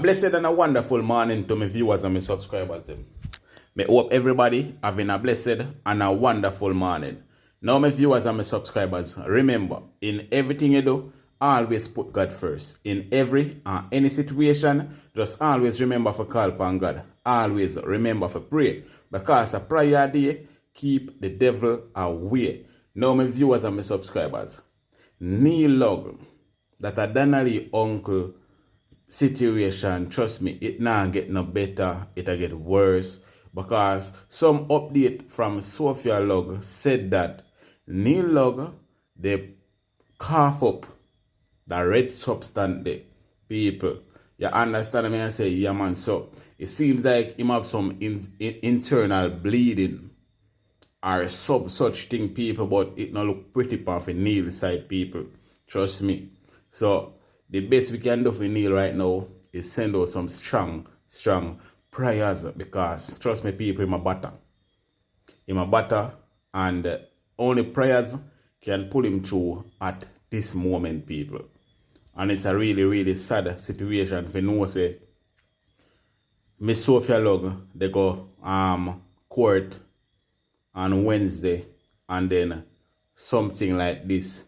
blessed and a wonderful morning to my viewers and my subscribers them. May hope everybody having a blessed and a wonderful morning. Now my viewers and my subscribers, remember, in everything you do, always put God first. In every and any situation, just always remember to call upon God. Always remember to pray. Because a prayer day keep the devil away. Now my viewers and my subscribers, Neil Log, that a Donnalee uncle situation, trust me, it not get no better, it'll get worse. Because some update from Sophia Log said that Neil Log, they cough up the red substance there. People, you understand me? I say, yeah man, so it seems like him have some internal bleeding or such thing, people, but it not look pretty for Neil side, people. Trust me. So the best we can do for Neil right now is send out some strong prayers, because trust me, people, in my butter, and only prayers can pull him through at this moment, people. And it's a really sad situation. If you know, say Miss Sophia Log, they go court on Wednesday, and then something like this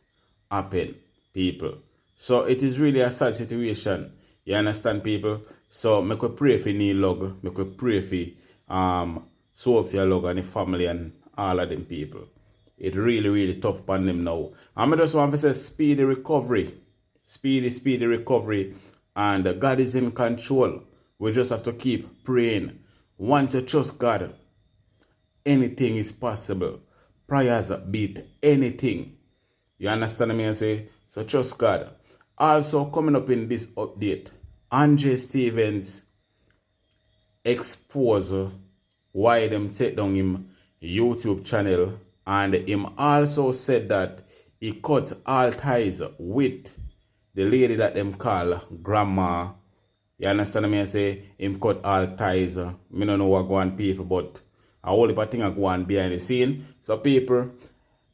happen, people. So it is really a sad situation. You understand, people? So make we pray for Neil Log, make we pray for Sophia Log and the family and all of them, people. It really tough upon them now. And I just want to say speedy recovery. Speedy recovery. And God is in control. We just have to keep praying. Once you trust God, anything is possible. Prayers beat anything. You understand me? I say? So trust God. Also coming up in this update, Andre Stevens expose why them take down him YouTube channel, and him also said that he cut all ties with the lady that them call grandma. You understand me? I say him cut all ties. Me don't know what go on, people, but a whole heap of things go on behind the scene. So people,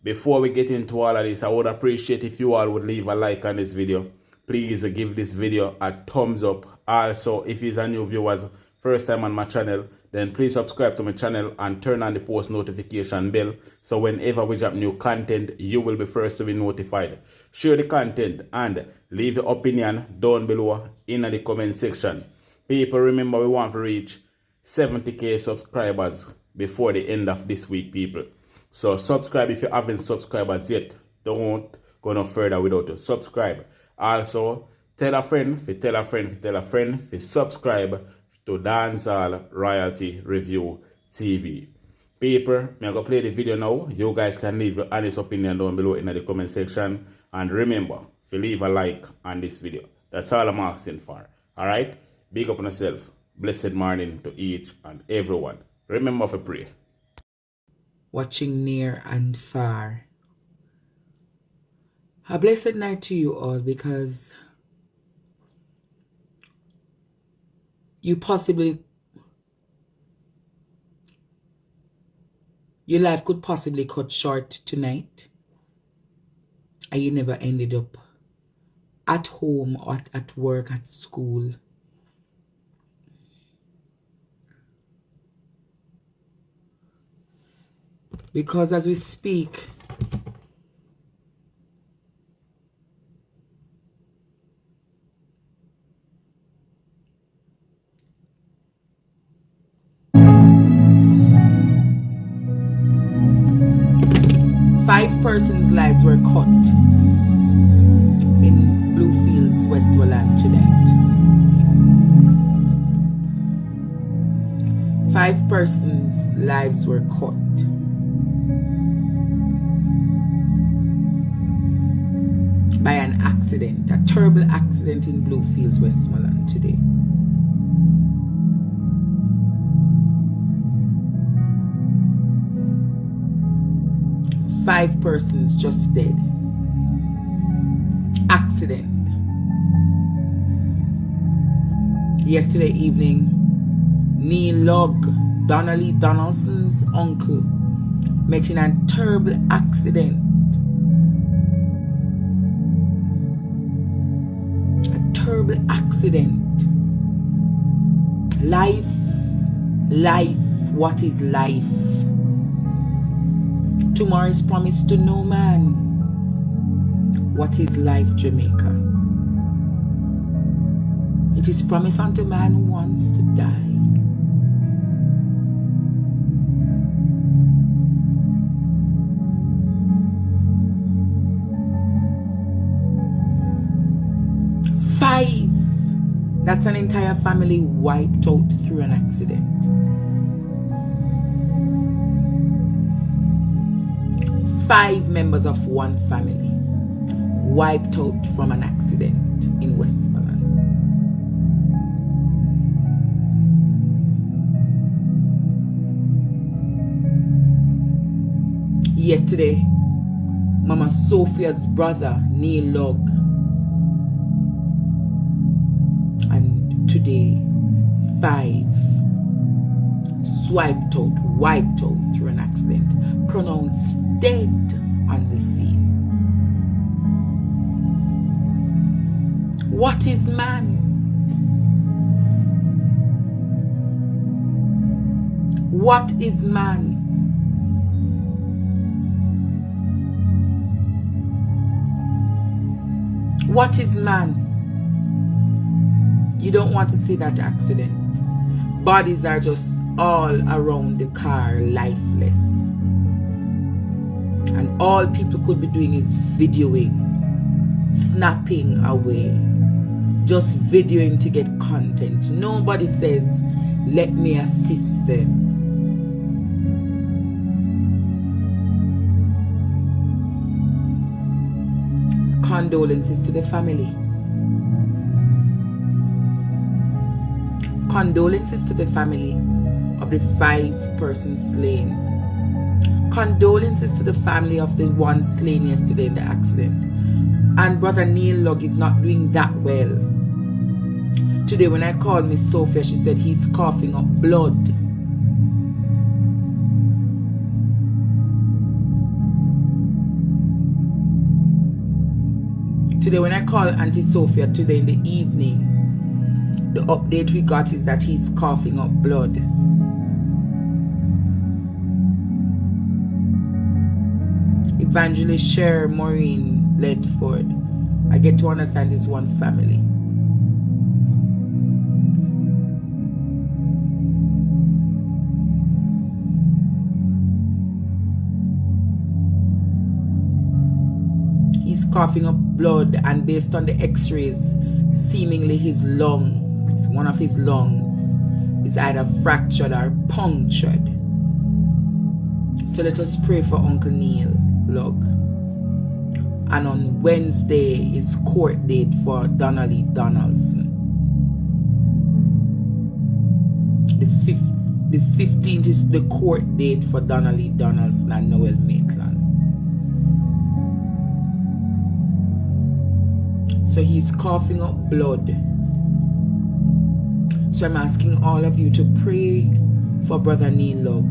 before we get into all of this, I would appreciate if you all would leave a like on this video. Please give this video a thumbs up. Also, if it's a new viewers, first time on my channel, then please subscribe to my channel and turn on the post notification bell. So whenever we drop new content, you will be first to be notified. Share the content and leave your opinion down below in the comment section. People, remember we want to reach 70k subscribers before the end of this week, people. So subscribe if you haven't subscribed as yet. Don't go no further without you subscribe. Also, tell a friend, tell a friend, subscribe to Dancehall Royalty Review TV. People, I'm going to play the video now. You guys can leave your honest opinion down below in the comment section. And remember, if you leave a like on this video, that's all I'm asking for. Alright? Big up on yourself. Blessed morning to each and everyone. Remember to pray. Watching near and far. A blessed night to you all, because your life could possibly cut short tonight, and you never ended up at home or at work, at school. Because as we speak, five persons' lives were cut in Bluefields, Westmoreland tonight. 5 persons' lives were cut. By an accident, a terrible accident in Bluefields, Westmoreland today. Five persons just dead. Accident. Yesterday evening, Neil Log, Donnalee Donaldson's uncle, met in a terrible accident. A terrible accident. Life, life, what is life? Tomorrow is promised to no man. What is life, Jamaica? It is promised unto man who wants to die. Five. That's an entire family wiped out through an accident. 5 members of one family wiped out from an accident in Westmoreland. Yesterday, Mama Sophia's brother, Neil Log, and today, 5 swiped out, wiped out through an accident, pronounced dead on the scene. What is man? What is man? What is man? You don't want to see that accident. Bodies are just all around the car, lifeless. And all people could be doing is videoing, snapping away, just videoing to get content. Nobody says, let me assist them. Condolences to the family. Condolences to the family of the 5 persons slain. Condolences to the family of the one slain yesterday in the accident. And Brother Neil Log is not doing that well. Today when I called Miss Sophia, she said he's coughing up blood. Today when I called Auntie Sophia today in the evening, the update we got is that he's coughing up blood. Evangelist Cher Maureen Ledford, I get to understand it's one family. He's coughing up blood, and based on the x-rays, seemingly his lungs, one of his lungs, is either fractured or punctured. So let us pray for Uncle Neil Log. And on Wednesday is court date for Donnalee Donaldson. The 15th is the court date for Donnalee Donaldson and Noel Maitland. So he's coughing up blood. So I'm asking all of you to pray for Brother Neil Log,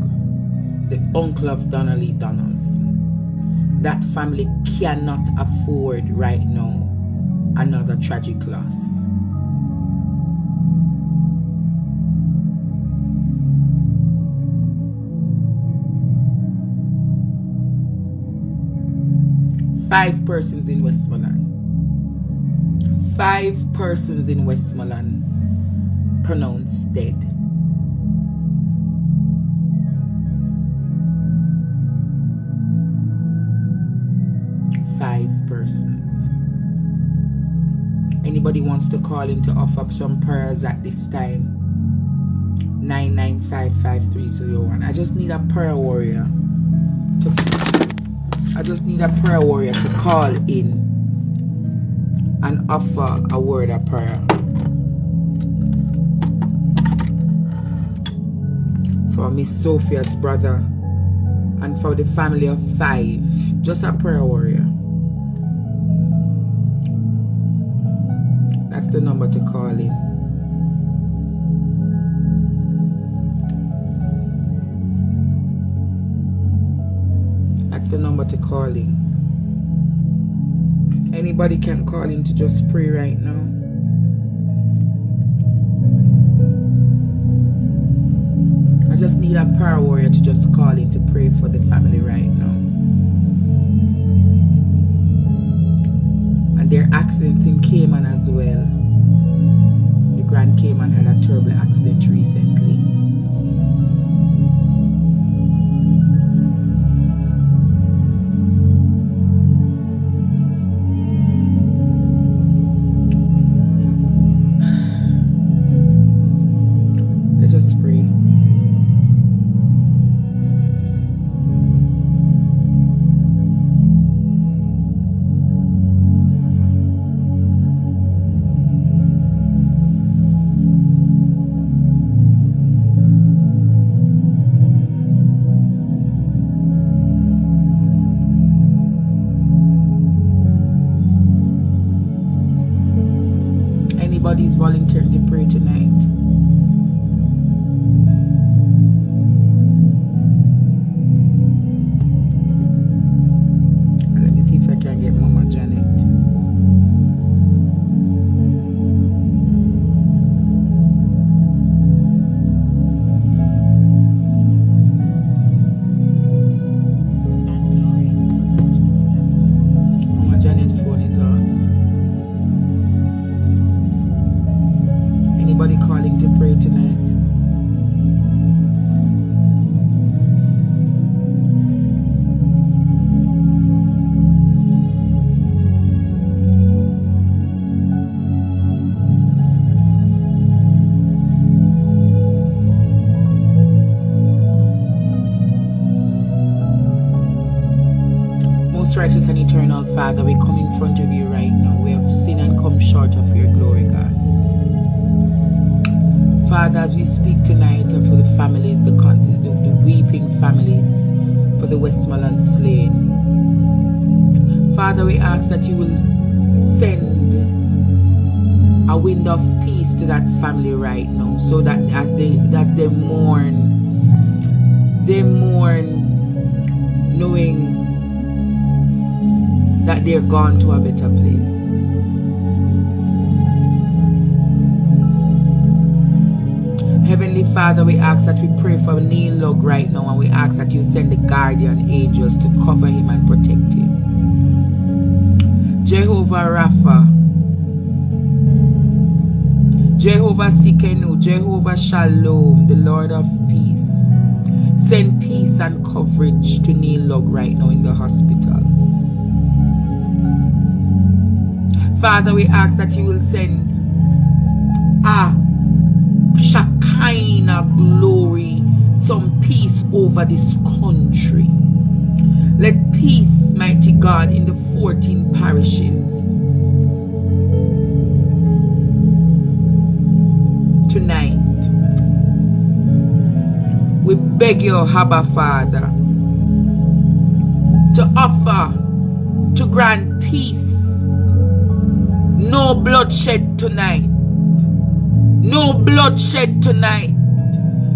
the uncle of Donnalee Donaldson. That family cannot afford right now another tragic loss. Five persons in Westmoreland. 5 persons in Westmoreland pronounced dead. Anybody wants to call in to offer up some prayers at this time? 9955301. I just need a prayer warrior to call in and offer a word of prayer for Miss Sophia's brother and for the family of 5. Just a prayer warrior. That's the number to call in. That's the number to call in. Anybody can call in to just pray right now. just need a prayer warrior to just call in to pray for the family right now. And there are accidents in Cayman as well. The Grand Cayman had a terrible accident recently. Let us pray. Anybody's volunteering to pray tonight? Let me see if I can get Mama Janet. Mama Janet's phone is off. Anybody calling to pray tonight? Most righteous and eternal Father, we come in front of you right now. We have sinned and come short of your glory, God. Father, as we speak tonight for the families, the weeping families, for the Westmoreland slain, Father, we ask that you will send a wind of peace to that family right now, so that as they mourn knowing that they're gone to a better place. Heavenly Father, we ask that we pray for Neil Lug right now, and we ask that you send the guardian angels to cover him and protect him. Jehovah Rapha, Jehovah Sikenu, Jehovah Shalom, the Lord of peace, send peace and coverage to Neil Lug right now in the hospital. Father, we ask that you will send Shekinah glory, some peace over this country. Let peace, mighty God, in the 14 parishes. Tonight, we beg you, Abba Father, to offer, to grant peace. No bloodshed tonight. No bloodshed tonight.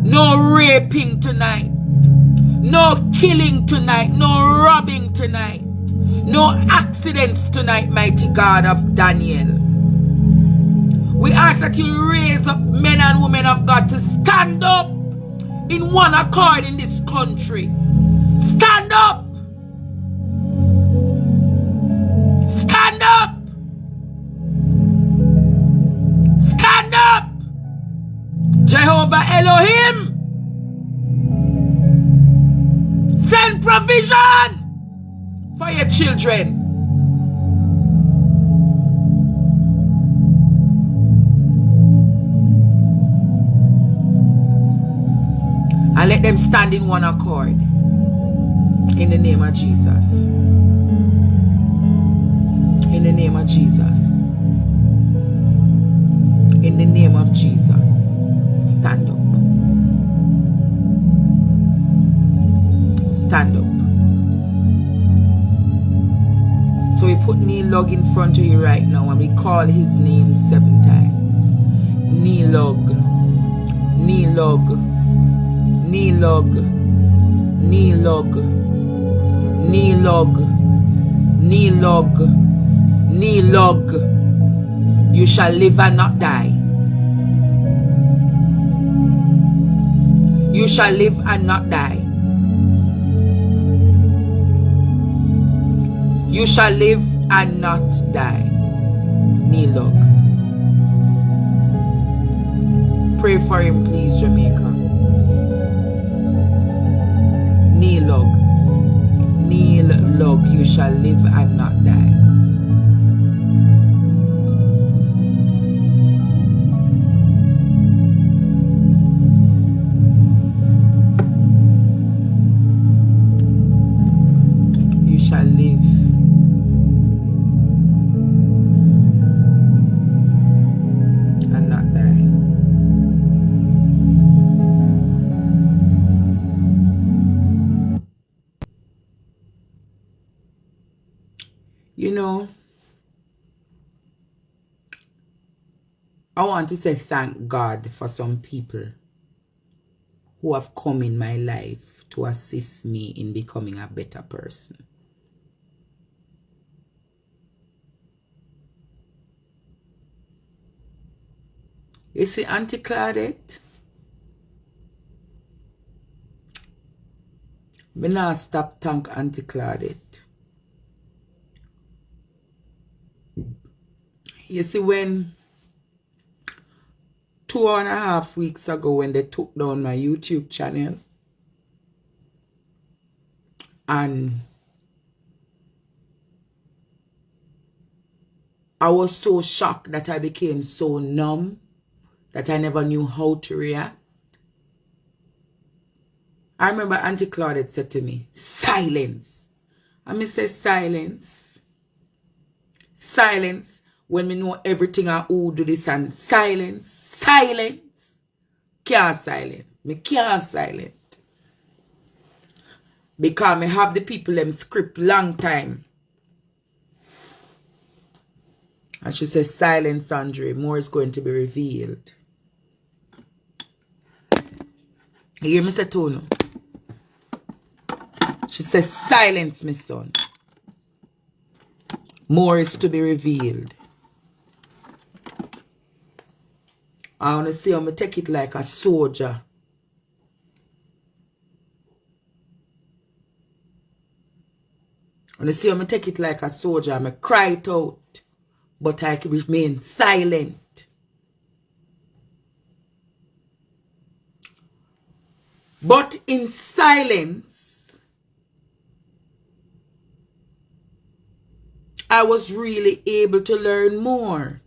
No raping tonight. No killing tonight. No robbing tonight. No accidents tonight, mighty God of Daniel. We ask that you raise up men and women of God to stand up in one accord in this country. Stand up. Stand up. Stand up. Jehovah Elohim, send provision for your children. And let them stand in one accord. In the name of Jesus. In the name of Jesus. In the name of Jesus. Stand up. Stand up. So we put Neil Lug in front of you right now, and we call his name 7 times. Neil Lug. Neil Lug. Neil Lug. Neil Lug. Neil Lug. Neil Lug. Neil Lug. You shall live and not die. You shall live and not die. You shall live and not die. Nilog. Pray for him, please, Jamaica. Nilog. Nilog. You shall live and not die. You shall live. You know, I want to say thank God for some people who have come in my life to assist me in becoming a better person. You see, Auntie Claudette, me not stop thank Auntie Claudette. You see, when 2.5 weeks ago, when they took down my YouTube channel, and I was so shocked that I became so numb that I never knew how to react. I remember Auntie Claudette said to me, silence. And me say, silence. Silence. When me know everything I who do this, and silence. Silence. Can't silent. Me can't silent. Because me have the people them script long time. And she says, silence, Andre. More is going to be revealed. You hear me say, Tono? She says, silence, my son. More is to be revealed. I want to see how I take it like a soldier. I want to see how I take it like a soldier. I cry it out, but I can remain silent. But in silence, I was really able to learn more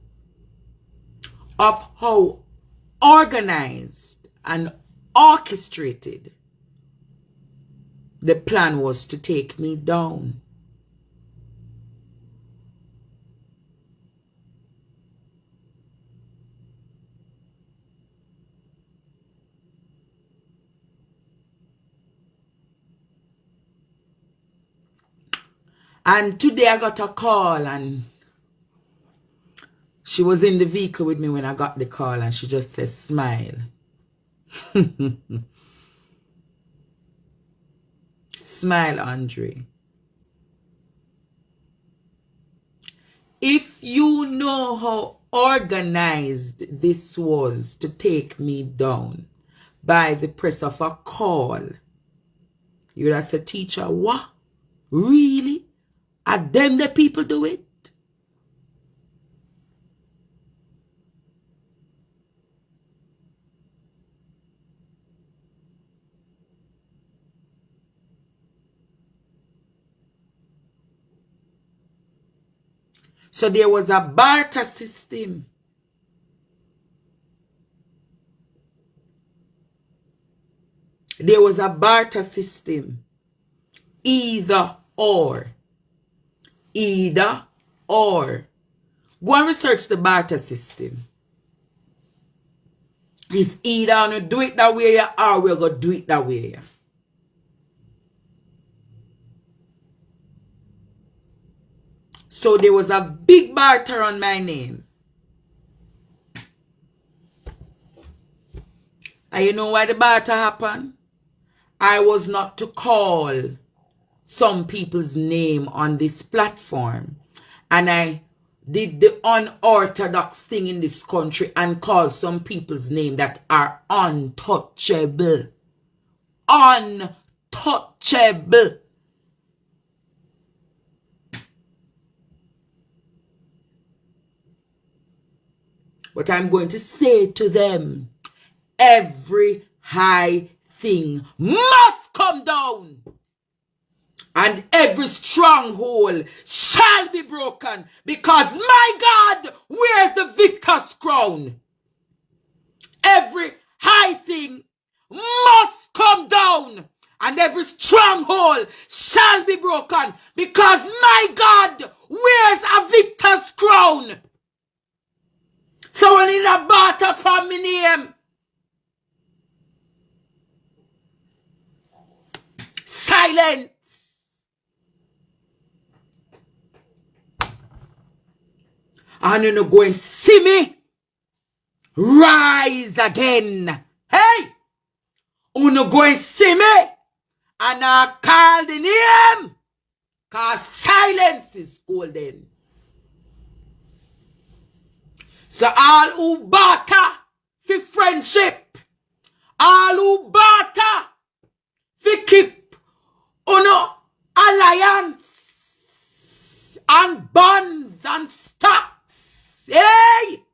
of how organized and orchestrated the plan was to take me down. And today I got a call, and she was in the vehicle with me when I got the call, and she just says, smile. Smile, Andre. If you know how organized this was to take me down by the press of a call, you would have said, teacher, what? Really? Are them the people do it? So there was a barter system. There was a barter system. Either or. Either or. Go and research the barter system. It's either gonna do it that way or we're gonna do it that way. So there was a big barter on my name. And you know why the barter happened? I was not to call some people's name on this platform. And I did the unorthodox thing in this country and call some people's name that are untouchable. untouchable. But I'm going to say to them, every high thing must come down, and every stronghold shall be broken, because my God wears the victor's crown. Every high thing must come down, and every stronghold shall be broken, because my God wears a victor's crown. So when in a battle from my name, silence. And you go and see me rise again. Hey! You go and see me, and I call the name, cause silence is golden. So all who barter for friendship, all who barter for keep alliance and bonds and stocks, hey!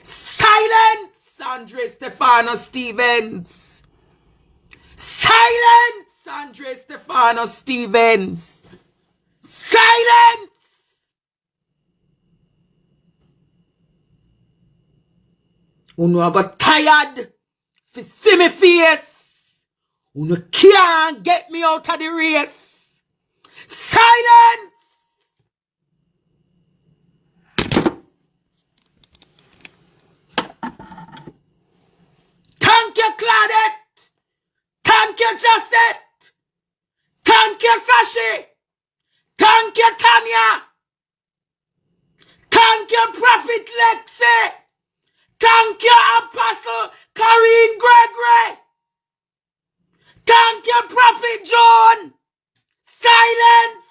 Silence, Andre Stefano Stevens. Silence, Andre Stefano Stevens. Silence. Uno I got tired for see me face. Uno can't get me out of the race. Silence. Thank you, Claudette. Thank you, Josette. Thank you, Sashi. Thank you, Tanya. Thank you, Prophet Lexi. Thank you, Apostle Karine Gregory. Thank you, Prophet John. Silence.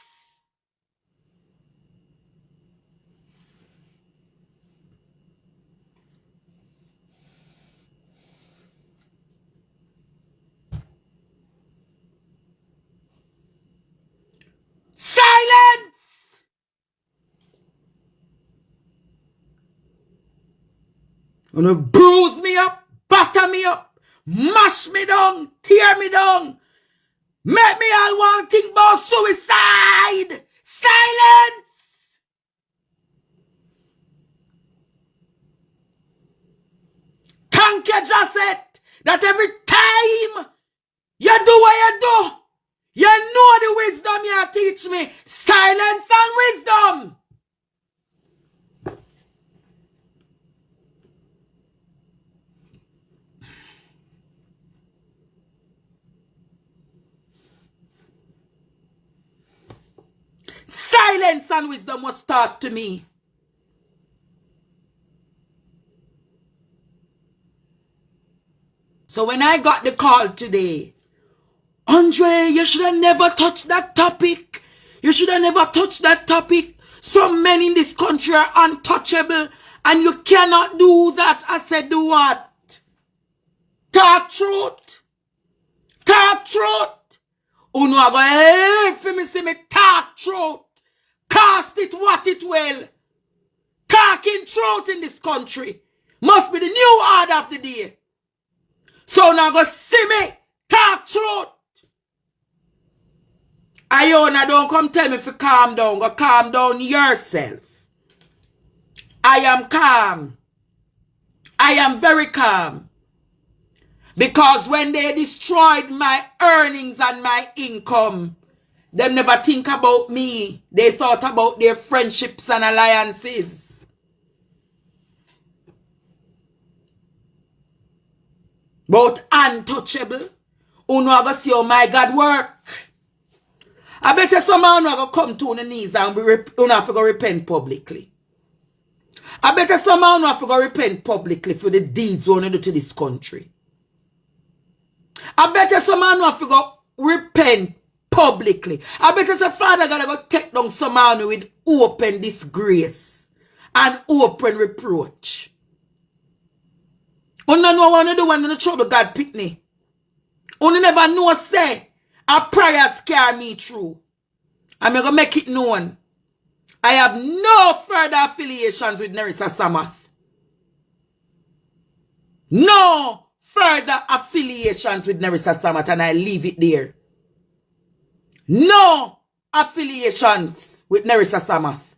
Silence! Gonna bruise me up, batter me up, mash me down, tear me down, make me all want think about suicide. Silence! Thank you, Josette, that every time you do what you do, you know the wisdom you teach me. Silence and wisdom. Silence and wisdom was taught to me. So when I got the call today, Andre, you should have never touched that topic. You should have never touched that topic. Some men in this country are untouchable, and you cannot do that. I said, do what? Talk truth. Talk truth. Oh no, I go, me see me talk truth. Cast it what it will. Talking truth in this country must be the new order of the day. So now go see me talk truth. Iona, don't come tell me if you calm down. Go calm down yourself. I am calm. I am very calm. Because when they destroyed my earnings and my income, them never think about me. They thought about their friendships and alliances. But untouchable. Uno go see how my God work. I bet you someone will come to the knees and have to go repent publicly. I bet you someone will have to go repent publicly for the deeds we want to do to this country. I bet you someone will have to go repent publicly. I bet you some father gonna go take down someone with open disgrace and open reproach. You no know what you do when you trouble God pick me. You never know say a prayer scare me through. I'm going to make it known. I have no further affiliations with Nerissa Samath. No further affiliations with Nerissa Samath, and I leave it there. No affiliations with Nerissa Samath.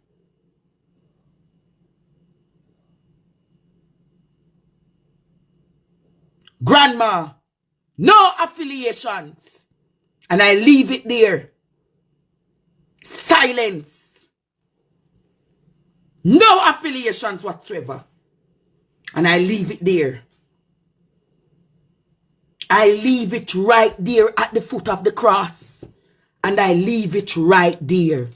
Grandma, no affiliations. And I leave it there. Silence. No affiliations whatsoever. And I leave it there. I leave it right there at the foot of the cross. And I leave it right there.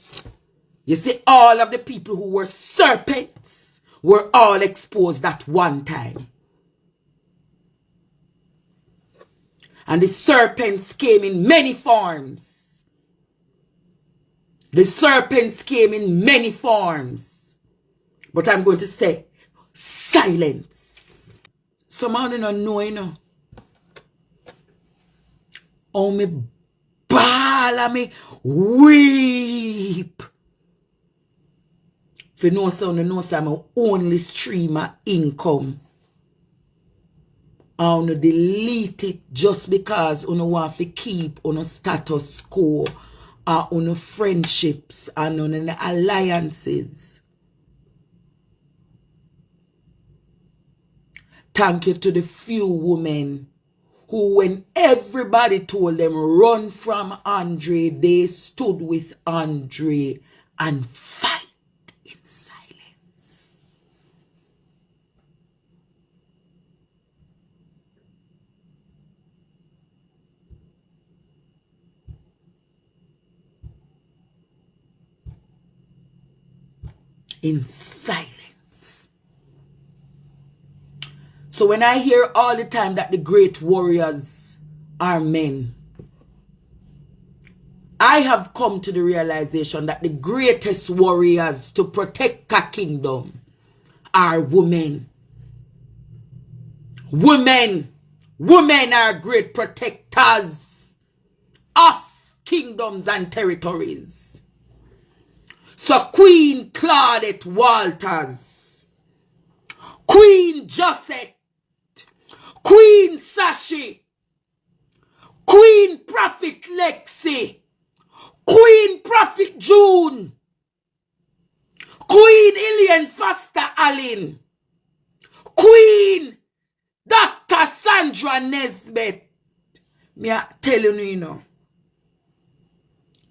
You see, all of the people who were serpents were all exposed at one time. And the serpents came in many forms. The serpents came in many forms. But I'm going to say, silence. Some of you don't know, you know. Oh, me bawl and me weep. If you know so, you know so I'm only stream of income. I want to delete it just because you want to keep on a status quo, on friendships and on alliances. Thank you to the few women who, when everybody told them run from Andre, they stood with Andre and fight in silence. In silence. So when I hear all the time that the great warriors are men, I have come to the realization that the greatest warriors to protect a kingdom are women. Women are great protectors of kingdoms and territories. So Queen Claudette Walters, Queen Josette, Queen Sashi, Queen Prophet Lexi, Queen Prophet June, Queen Ilian Foster Allen, Queen Dr. Sandra Nesbeth. Me a telling you, you know,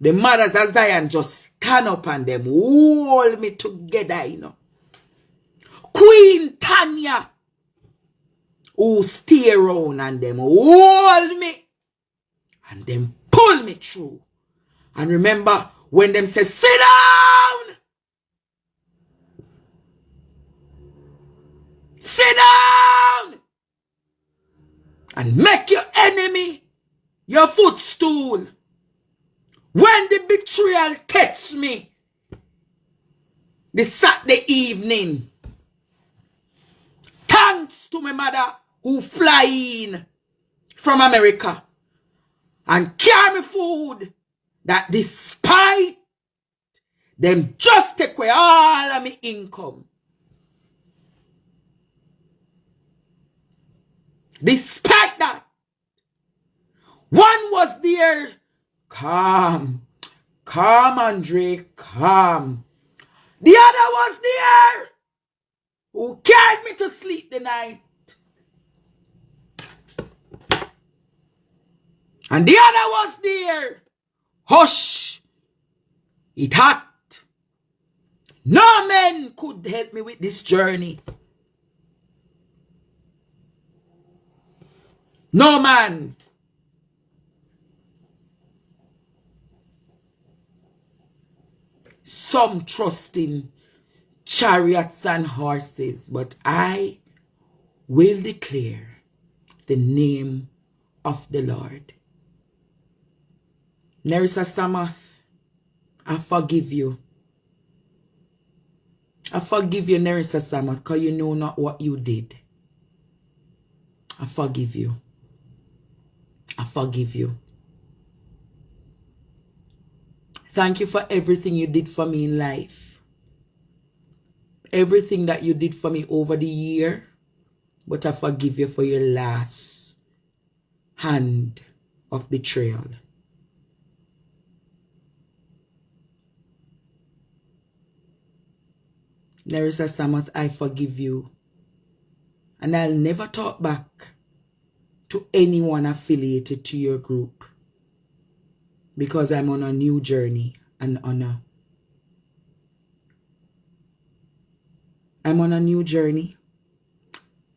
the mothers of Zion just stand up and them hold me together, you know. Queen Tanya, who stay around and them hold me and them pull me through. And remember, when them say, sit down! Sit down! And make your enemy your footstool. When the betrayal catch me, the Saturday evening, thanks to my mother who fly in from America and carry me food, that despite them just take away all of my income. Despite that, one was there, calm, Andre, calm. The other was there, who carried me to sleep the night. And the other was there, hush, it hot. No man could help me with this journey. No man. Some trust in chariots and horses, but I will declare the name of the Lord. Nerissa Samath, I forgive you. I forgive you, Nerissa Samath, because you know not what you did. I forgive you. I forgive you. Thank you for everything you did for me in life. Everything that you did for me over the year. But I forgive you for your last hand of betrayal. Larissa Samoth, I forgive you. And I'll never talk back to anyone affiliated to your group. Because I'm on a new journey and I'm on a new journey.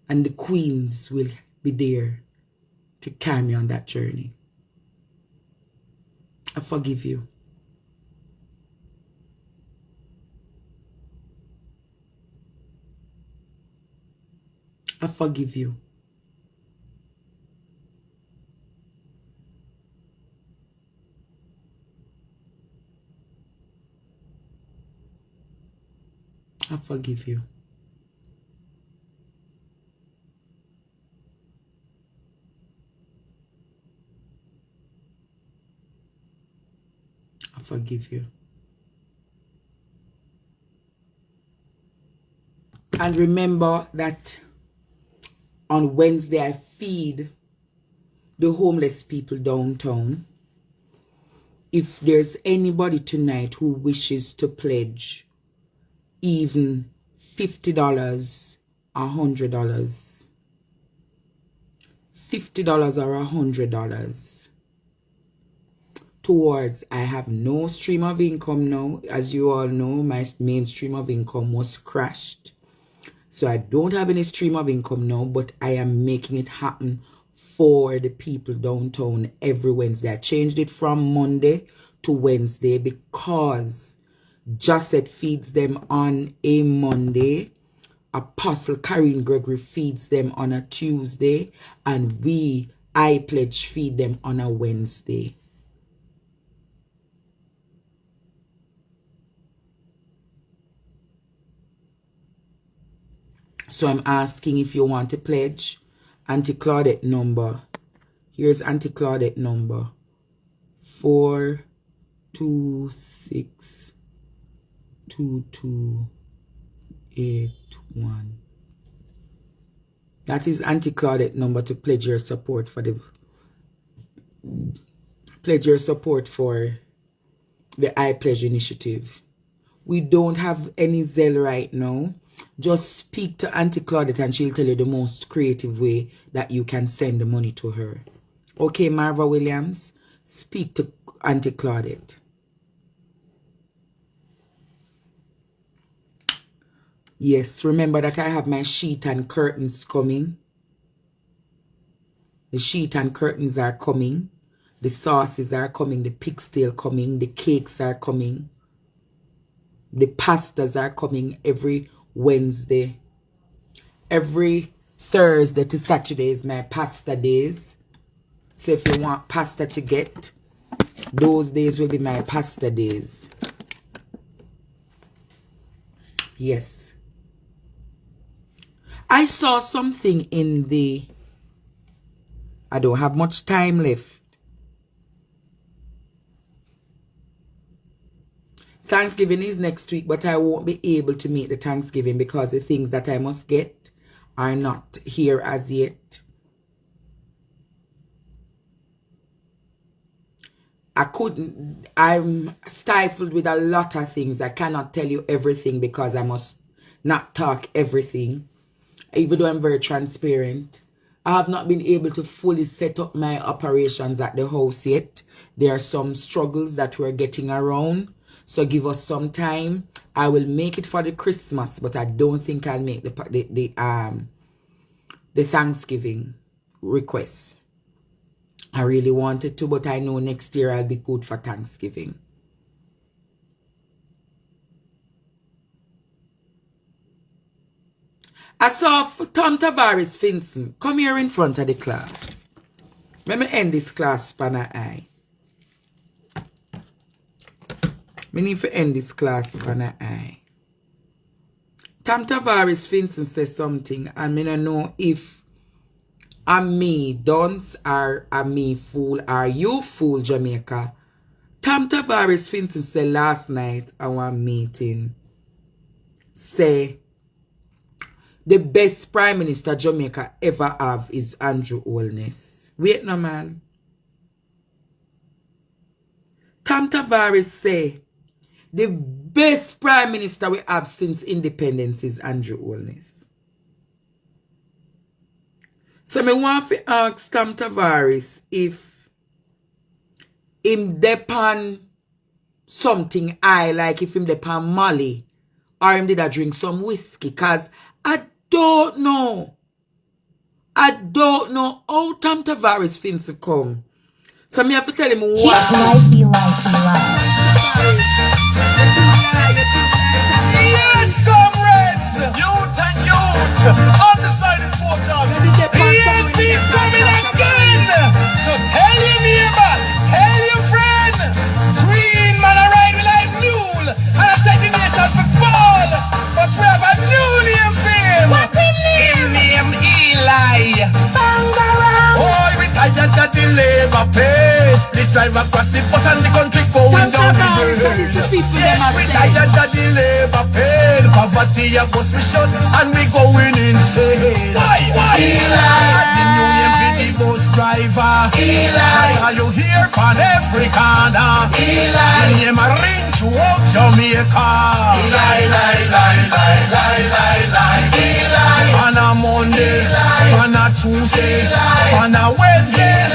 And the queens will be there to carry me on that journey. I forgive you. I forgive you. I forgive you. I forgive you. And remember that on Wednesday I feed the homeless people downtown. If there's anybody tonight who wishes to pledge even $50, $100, $50 or $100 towards, I have no stream of income now. As you all know, my main stream of income was crashed. So I don't have any stream of income now, but I am making it happen for the people downtown every Wednesday. I changed it from Monday to Wednesday because Josette feeds them on a Monday, Apostle Karen Gregory feeds them on a Tuesday, and I Pledge feed them on a Wednesday. So I'm asking if you want to pledge. Auntie Claudette number. Here's Auntie Claudette number. 4262281. That is Auntie Claudette number to pledge your support for the I Pledge initiative. We don't have any Zelle right now. Just speak to Auntie Claudette and she'll tell you the most creative way that you can send the money to her. Okay, Marva Williams, speak to Auntie Claudette. Yes, remember that I have my sheet and curtains coming. The sheet and curtains are coming. The sauces are coming. The pigtail coming. The cakes are coming. The pastas are coming every Wednesday. Every Thursday to Saturday is my pasta days. So if you want pasta to get, those days will be my pasta days. Yes. I saw something in the... I don't have much time left. Thanksgiving is next week, but I won't be able to make the Thanksgiving because the things that I must get are not here as yet. I'm stifled with a lot of things. I cannot tell you everything because I must not talk everything. Even though I'm very transparent. I have not been able to fully set up my operations at the house yet. There are some struggles that we're getting around. So give us some time. I will make it for the Christmas, but I don't think I'll make the Thanksgiving request. I really wanted to, but I know next year I'll be good for Thanksgiving. I saw Tom Tavares Finson. Come here in front of the class. Let me end this class spanner eye. We need to end this class spanner eye. Tom Tavares Finson says something, and I don't know if am me dunce or am me fool or you fool Jamaica. Tom Tavares Finson said last night at one meeting, say the best prime minister Jamaica ever have is Andrew Holness. Wait no man. Tom Tavares say the best prime minister we have since independence is Andrew Holness. So me want to ask Tom Tavares if him depend something I like, if him depend Molly or him did I drink some whiskey, cause I don't know how Tom Tavares fins to come. So me have to tell him why. He life. Yes, comrades! Youth and youth! Undecided voters! PNP coming again! So tell your neighbor, tell your friend! Green man I ride me like mule! And I take the nation for fall! But we have a new name for him! What him name? Eli! Oh, we tired of the labor pay! The driver across the bus and the country going down the road! Yes, we tired of the labor pain. Poverty a bus we shut and we going insane. Why? Eli, the new name for the bus driver. Eli, are you here on every corner? Eli, the name a ring throughout Jamaica. Eli. On a Monday, on a Tuesday, on a Wednesday.